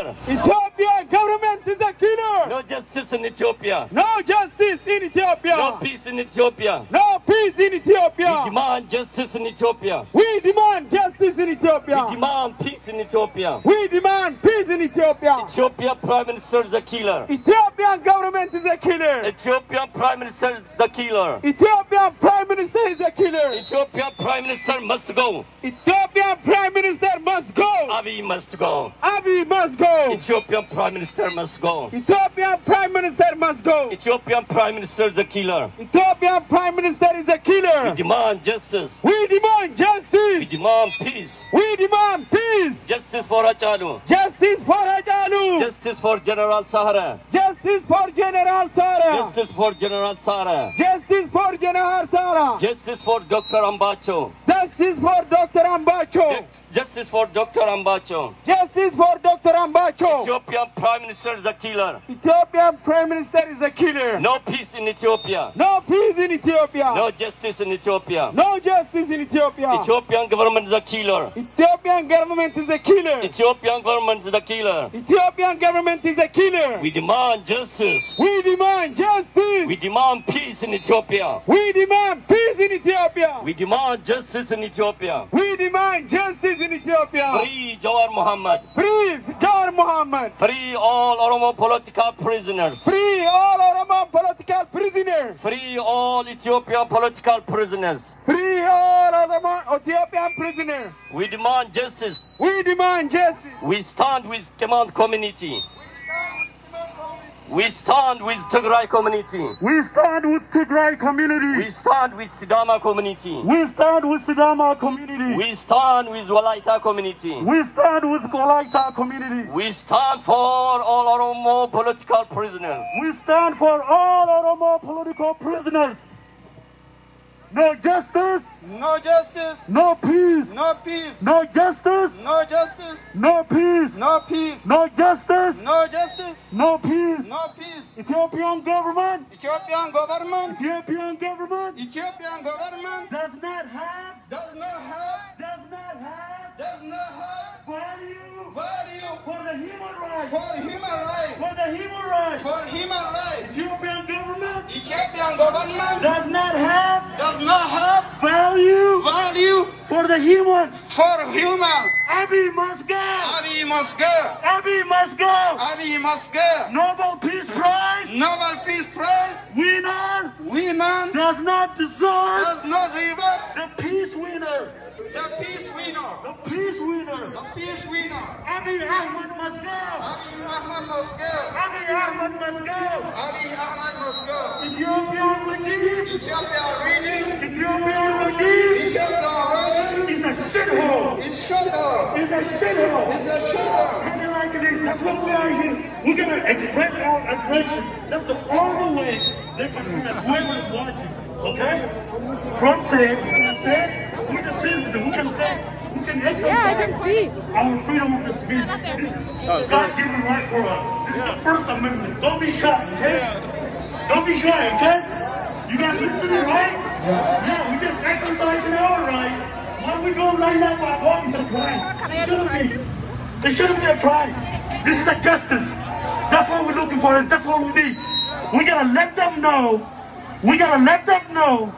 killer. Ethiopian government is a killer. No justice in Ethiopia. No justice in Ethiopia. No peace in Ethiopia. No peace in Ethiopia. We demand justice in Ethiopia. We demand justice in Ethiopia. We demand peace in Ethiopia. We demand peace in Ethiopia. Ethiopia Prime Minister is a killer. Ethiopian government is a killer. Ethiopian Prime Minister is the killer. Ethiopian Prime Minister is a killer. Ethiopian Prime Minister must go. Ethiopian Prime Minister must go. Abiy must go. Abiy must go. Ethiopian Prime Minister must go. Ethiopian Prime Minister must go. Ethiopian Prime Minister is a killer. Ethiopian Prime Minister is a killer. We demand justice. We demand justice. We demand peace. We demand peace. Justice for Hachalu. Justice for Hachalu. Justice for General Sahara. Justice for General Sara. Justice for General Sara. Justice for General Sara. Justice for Dr. Ambacho. Justice for Dr. Ambacho. Justice for Dr. Ambacho. Justice for Dr. Ambacho. Ethiopian Prime Minister is a killer. Ethiopian Prime Minister is a killer. No peace in Ethiopia. No peace in Ethiopia. No justice in Ethiopia. No justice in Ethiopia. Ethiopian government is a killer. Ethiopian government is a killer. Ethiopian government is a killer. Ethiopian government is a killer. We demand justice. We demand justice. We demand peace in Ethiopia. We demand peace in Ethiopia. We demand justice in Ethiopia. We demand justice in Ethiopia. Free Jawar Muhammad. Free Jawar Muhammad. Free all Oromo political prisoners. Free all Oromo political prisoners. Free all Ethiopian political prisoners. Free all Oromo Ethiopian prisoners. We demand justice. We demand justice. We stand with Command community. We stand with Tigray community. We stand with Tigray community. We stand with Sidama community. We stand with Sidama community. We stand with Walaita community. We stand with Walaita community. We stand for all Oromo political prisoners. We stand for all Oromo political prisoners. No justice. No justice. No peace. No peace. No justice. No justice. No peace. No peace. No justice. No justice. No peace. No peace. Ethiopian government. Ethiopian government. Ethiopian government Ethiopian government does not have value for the human rights. for human rights. For the human rights. For human rights. Ethiopian government Ethiopian government does not have value value for the humans. for humans. Abiy must go. Abiy must go. Abiy must go. Abiy must go. Nobel Peace Prize Nobel Peace Prize winner winner does not deserve does not reverse the peace winner. the peace winner. The peace winner. The peace winner. Abiy Ahmed must go. Abiy Ahmed must go. Abiy Ahmed must go. Abiy Ahmed must go. Ethiopian regime. Ethiopia region. Ethiopian regime Ethiopia region. is a shithole. It's shut down. Is a shithole. It's a shut down. Something like this. That's what we are here. We're gonna express our aggression. That's the only way they can Venezuelans watching. Okay? Trump said, we can say, we can exercise Yeah, I can see. our freedom of speech. This is God-given right for us. This is the First Amendment. Don't be shy, okay? Don't be shy, okay? You guys listening, right? Yeah, we just exercising our right. What we doing right now for our bodies are crime. It shouldn't be. It shouldn't be a crime. This is a justice. That's what we're looking for, and that's what we need. We gotta let them know. We gotta let them know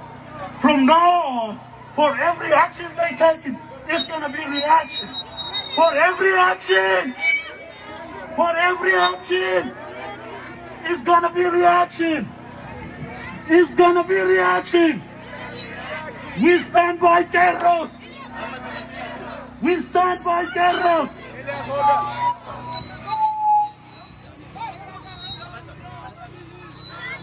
from now on, for every action they taking, it's gonna be reaction. For every action, it's gonna be reaction. It's gonna be reaction. We stand by Terros. We stand by Terros.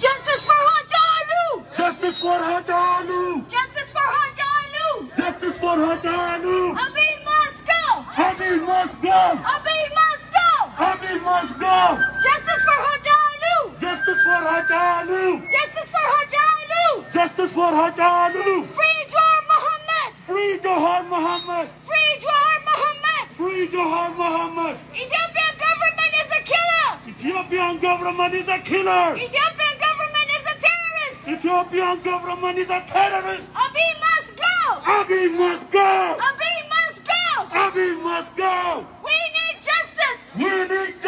Justice for Hachalu! Justice for Hachalu. Justice for Hachalu! Justice for Hachalu. Abiy must go! Abiy must go. Abiy must go! Abiy must go. Justice for Hachalu! Justice for Hachalu. Justice for Hachalu! Justice for Hachalu. Free Jawar Muhammad! Free Jawar Muhammad. Free Jawar Muhammad! Free Jawar Muhammad. Ethiopian government is a killer! Ethiopian government is a killer. Ethiopian government is a terrorist! Ethiopian government is a terrorist. Abiy must go! Abiy must go. Abiy must go! Abiy must go. We need justice! We need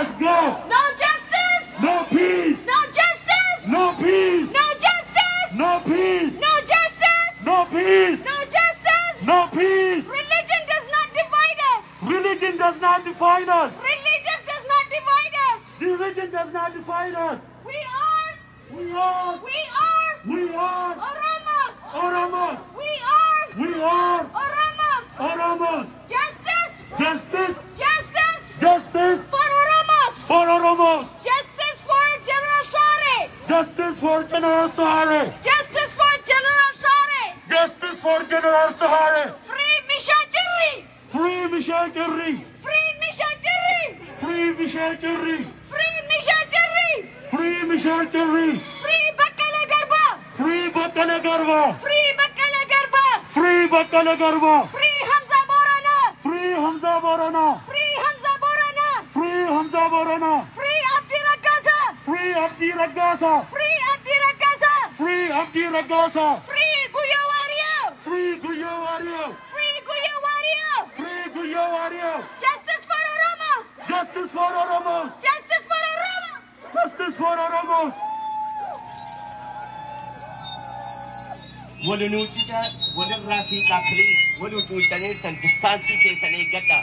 must go. No justice. No peace. No justice. No peace. No justice. No peace. No justice. No peace. No justice. No peace. Religion does not divide us. Religion does not define us. Religion does not divide us. Religion does not define us. We are. We are. We are. We are. Oromos. Oromos. We are. We are. Oromos. Oromos. Justice. Justice. Justice. Justice For Oromos. for Oromos. Justice for General Sare. Justice for General Sahare. Justice for General Sare. Justice for General Sahare. Free Misha Jirri. Free Michel Jerry. Free Misha Jirri. Free Michel Jerry. Free Misha Jirri. Free Michel Jerry. Free Bakala Garba. Free Bakale Garba. Free Bakala Garba. Free Bakale Garba. Free Hamza Borana. Free Hamza Borana. Free Hamza Borana. Free Hamza Borana. Free Abdi Ragaza. Free Abdi Ragasa. Free Abdi Ragaza. Free Abdi Ragasa. Free Guyo Wario. Free Guyo Wario. Free Guyo Wario. Free Guyo Wario. Justice for Oromos. Justice for Oromos. Justice for Oromos. Justice for Oromos. Walunuchicha, walurasi kakris, walunuchani tan distansi ke sane gata.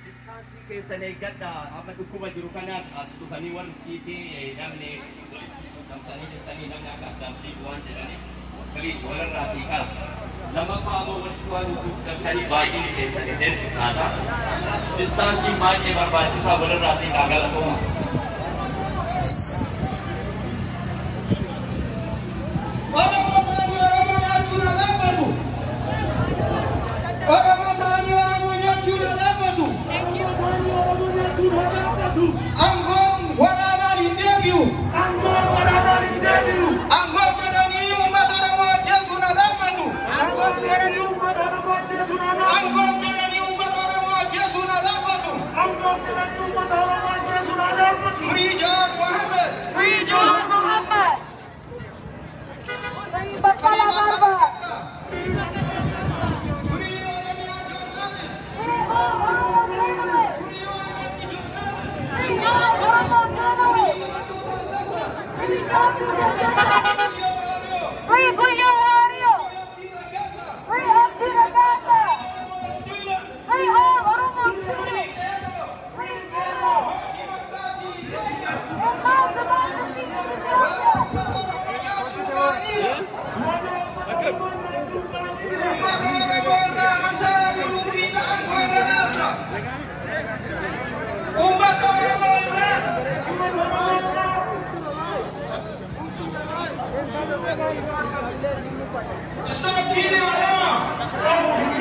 Distansi ke sane gata, apa tu kuba jurukanat, tu kaniwan city, namne, samtani tani namne agak damsi buan jadi, kalis walarasi ka. Lama pa amo tuan kani bagi ke sane den ada. Distansi mai ke barbati sa walarasi kagal ko. Free John Muhammad. Free John Muhammad. Free Bakala Garba. Free Oromia journalists. Free all Oromo journalists. Free Oromia journalists. Free all Oromo journalists. Free Free Guyo Wario. Free Abdi Ragasa. Free all Oromo students. Free Kero. And now democracy in Stop killing Oroma!